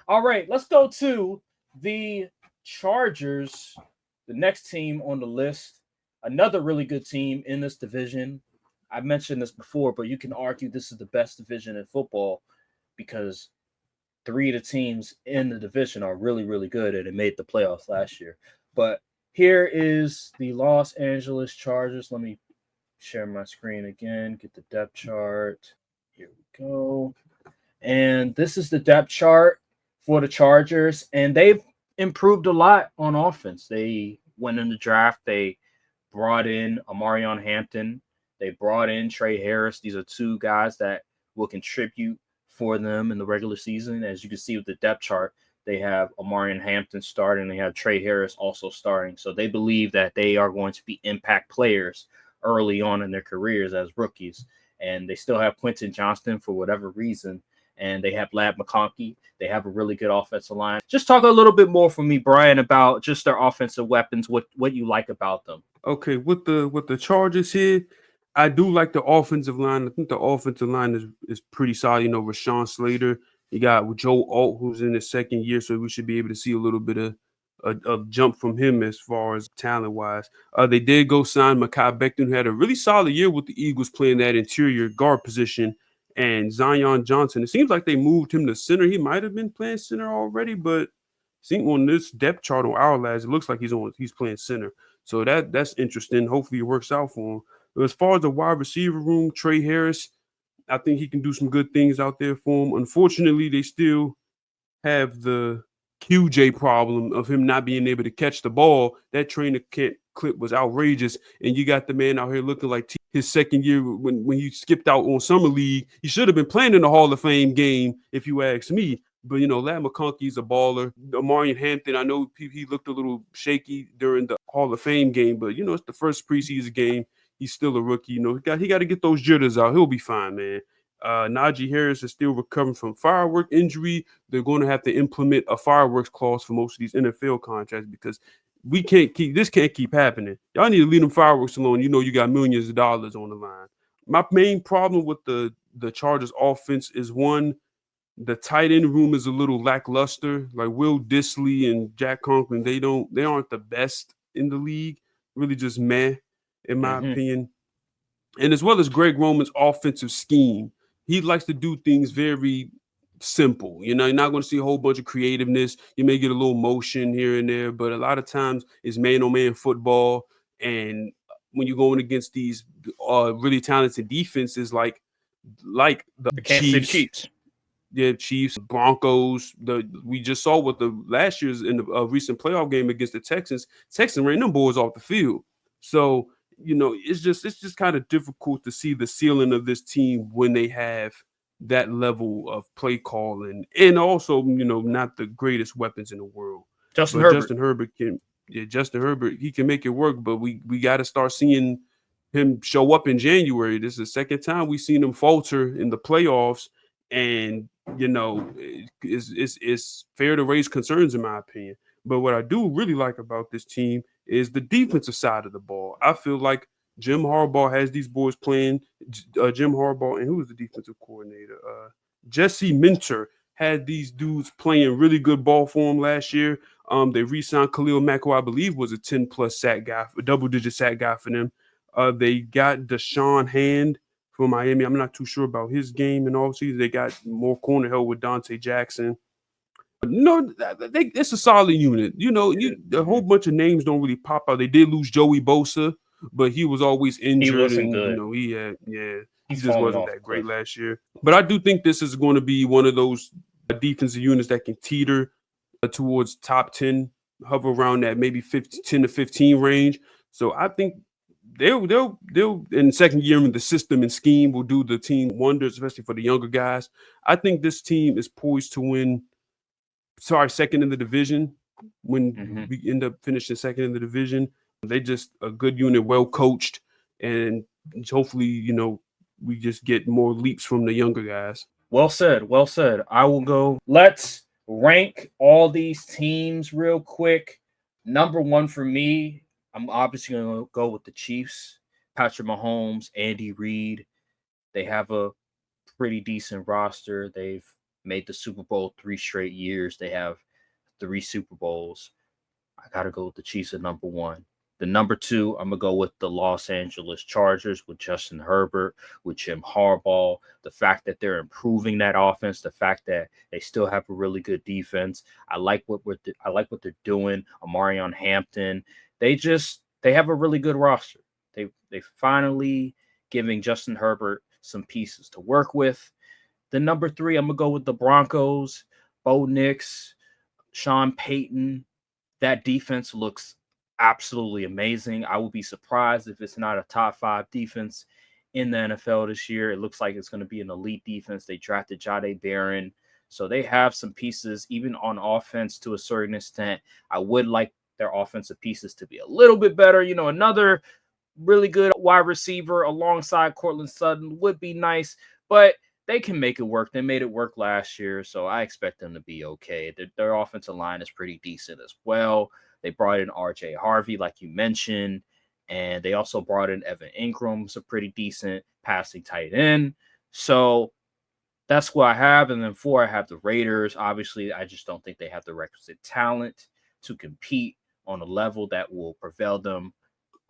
All right, let's go to the Chargers, the next team on the list. Another really good team in this division. I mentioned this before, but you can argue this is the best division in football because three of the teams in the division are really, really good and it made the playoffs last year. But here is the Los Angeles Chargers. Let me share my screen again, get the depth chart. Here we go. And this is the depth chart for the Chargers. And they've improved a lot on offense. They went in the draft. They brought in Amarion Hampton. They brought in Trey Harris. These are two guys that will contribute for them in the regular season. As you can see with the depth chart, they have Amarion Hampton starting. They have Trey Harris also starting. So they believe that they are going to be impact players early on in their careers as rookies. And they still have Quentin Johnston for whatever reason. And they have Lab McConkey. They have a really good offensive line. Just talk a little bit more for me, Brian, about just their offensive weapons, what you like about them. Okay, with the Chargers here, I do like the offensive line. I think the offensive line is pretty solid. You know, Rashawn Slater. You got Joe Alt, who's in his second year, so we should be able to see a little bit of jump from him as far as talent wise. They did go sign Mekhi Becton, who had a really solid year with the Eagles playing that interior guard position, and Zion Johnson. It seems like they moved him to center. He might have been playing center already, but seeing on this depth chart on our lads, it looks like he's playing center. So that's interesting. Hopefully it works out for him. But as far as the wide receiver room, Trey Harris, I think he can do some good things out there for him. Unfortunately, they still have the QJ problem of him not being able to catch the ball. That trainer can't clip was outrageous, and you got the man out here looking like his second year when he skipped out on summer league. He should have been playing in the Hall of Fame game, if you ask me. But you know, Lat McConkey's a baller. Amarian Hampton, I know he looked a little shaky during the Hall of Fame game, but you know, it's the first preseason game. He's still a rookie. You know, he got to get those jitters out. He'll be fine, man. Najee Harris is still recovering from firework injury. They're going to have to implement a fireworks clause for most of these NFL contracts because can't keep happening. Y'all need to leave them fireworks alone. You know you got millions of dollars on the line. My main problem with the Chargers offense is one, the tight end room is a little lackluster. Like Will Disley and Jack Conklin, they aren't the best in the league. Really just meh, in my Mm-hmm. opinion. And as well as Greg Roman's offensive scheme, he likes to do things very simple. You know, you're not going to see a whole bunch of creativeness. You may get a little motion here and there, but a lot of times it's man-on-man football. And when you're going against these really talented defenses like the The Kansas City Chiefs, Chiefs. yeah, Chiefs, Broncos. We just saw what the last year's in the recent playoff game against the Texans. Texans ran them boys off the field. So you know, it's just kind of difficult to see the ceiling of this team when they have that level of play calling and also, you know, not the greatest weapons in the world. Justin But Herbert. Justin Herbert, he can make it work, but we got to start seeing him show up in January. This is the second time we've seen him falter in the playoffs, and you know, it's fair to raise concerns in my opinion. But what I do really like about this team is the defensive side of the ball. I feel like Jim Harbaugh has these boys playing. Jim Harbaugh and who was the defensive coordinator? Jesse Minter had these dudes playing really good ball for him last year. They re-signed Khalil Mack, who I believe was a 10-plus sack guy, a double-digit sack guy for them. They got Deshaun Hand from Miami. I'm not too sure about his game and all season. They got more corner help with Dante Jackson. No, it's a solid unit. You know, a whole bunch of names don't really pop out. They did lose Joey Bosa, but he was always He injured, wasn't and you good. know he He's just falling wasn't off that a great cliff. last year. But I do think this is going to be one of those defensive units that can teeter towards top 10, hover around that maybe 10 to 15 range. So I think they'll in second year in the system and scheme will do the team wonders, especially for the younger guys. I think this team is poised to win. Sorry, second in the division. When Mm-hmm. we end up finishing second in the division, they just a good unit, well coached, and hopefully, you know, we just get more leaps from the younger guys. Well said. Well said. I will go. Let's rank all these teams real quick. Number one for me, I'm obviously going to go with the Chiefs. Patrick Mahomes, Andy Reid. They have a pretty decent roster. They've made the Super Bowl 3 straight years. They have 3 Super Bowls. I got to go with the Chiefs at number one. The number two, I'm going to go with the Los Angeles Chargers with Justin Herbert, with Jim Harbaugh. The fact that they're improving that offense, the fact that they still have a really good defense. I like what they're doing. Amarion Hampton. They have a really good roster. They finally giving Justin Herbert some pieces to work with. The number three, I'm going to go with the Broncos, Bo Nix, Sean Payton. That defense looks absolutely amazing. I would be surprised if it's not a top 5 defense in the NFL this year. It looks like it's going to be an elite defense. They drafted Jahdae Barron. So they have some pieces, even on offense to a certain extent. I would like their offensive pieces to be a little bit better. Another really good wide receiver alongside Cortland Sutton would be nice, but they can make it work. They made it work last year, so I expect them to be okay. Their offensive line is pretty decent as well. They brought in R.J. Harvey, like you mentioned, and they also brought in Evan Ingram, who's a pretty decent passing tight end. So that's what I have. And then 4, I have the Raiders. Obviously, I just don't think they have the requisite talent to compete on a level that will prevail them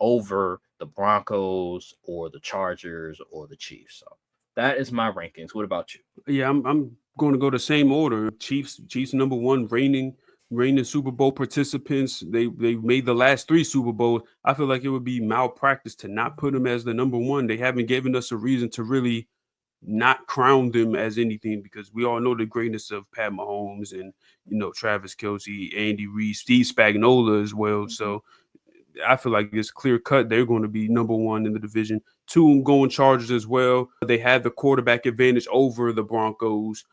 over the Broncos or the Chargers or the Chiefs. So that is my rankings. What about you? Yeah, I'm going to go the same order. Chiefs number one, reigning Super Bowl participants. They made the last 3 Super Bowls. I feel like it would be malpractice to not put them as the number one. They haven't given us a reason to really not crown them as anything, because we all know the greatness of Pat Mahomes and Travis Kelce, Andy Reid, Steve Spagnuolo as well. So I feel like it's clear cut. They're going to be number one in the division. 2, I'm going Chargers as well. They have the quarterback advantage over the Broncos,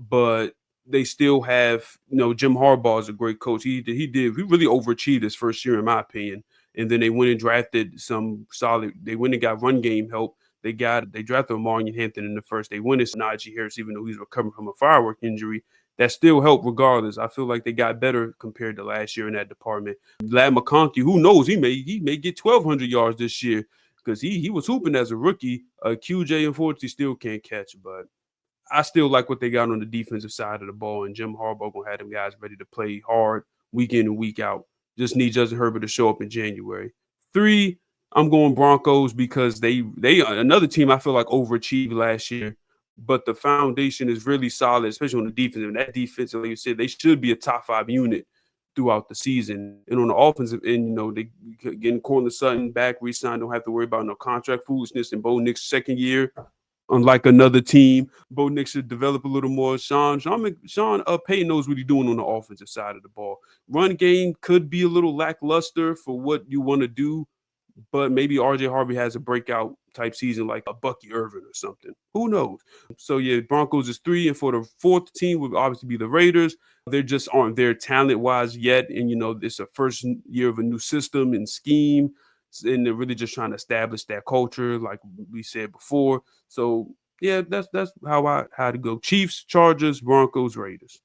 but they still have, Jim Harbaugh is a great coach. He really overachieved his first year, in my opinion. And then they went and drafted some solid. They went and got run game help. They drafted Amarion Hampton in the first. They went to Najee Harris, even though he's recovering from a firework injury. That still helped regardless. I feel like they got better compared to last year in that department. Lad McConkey, who knows, he may get 1,200 yards this year, because he was hooping as a rookie. QJ, unfortunately, still can't catch, but I still like what they got on the defensive side of the ball, and Jim Harbaugh going to have them guys ready to play hard week in and week out. Just need Justin Herbert to show up in January. 3, I'm going Broncos, because they another team I feel like overachieved last year, but the foundation is really solid, especially on the defense. And that defense, like you said, they should be a top 5 unit throughout the season. And on the offensive end, they getting Courtland Sutton back, re-signed, don't have to worry about no contract foolishness. And Bo Nix second year, unlike another team, Bo Nix should develop a little more. Sean Payton knows what he's doing on the offensive side of the ball. Run game could be a little lackluster for what you want to do, but maybe R.J. Harvey has a breakout type season like a Bucky Irvin or something. Who knows? So, yeah, Broncos is 3. And for the 4th team would obviously be the Raiders. They just aren't there talent-wise yet. And, it's a first year of a new system and scheme. And they're really just trying to establish that culture, like we said before. So, yeah, that's how to go. Chiefs, Chargers, Broncos, Raiders.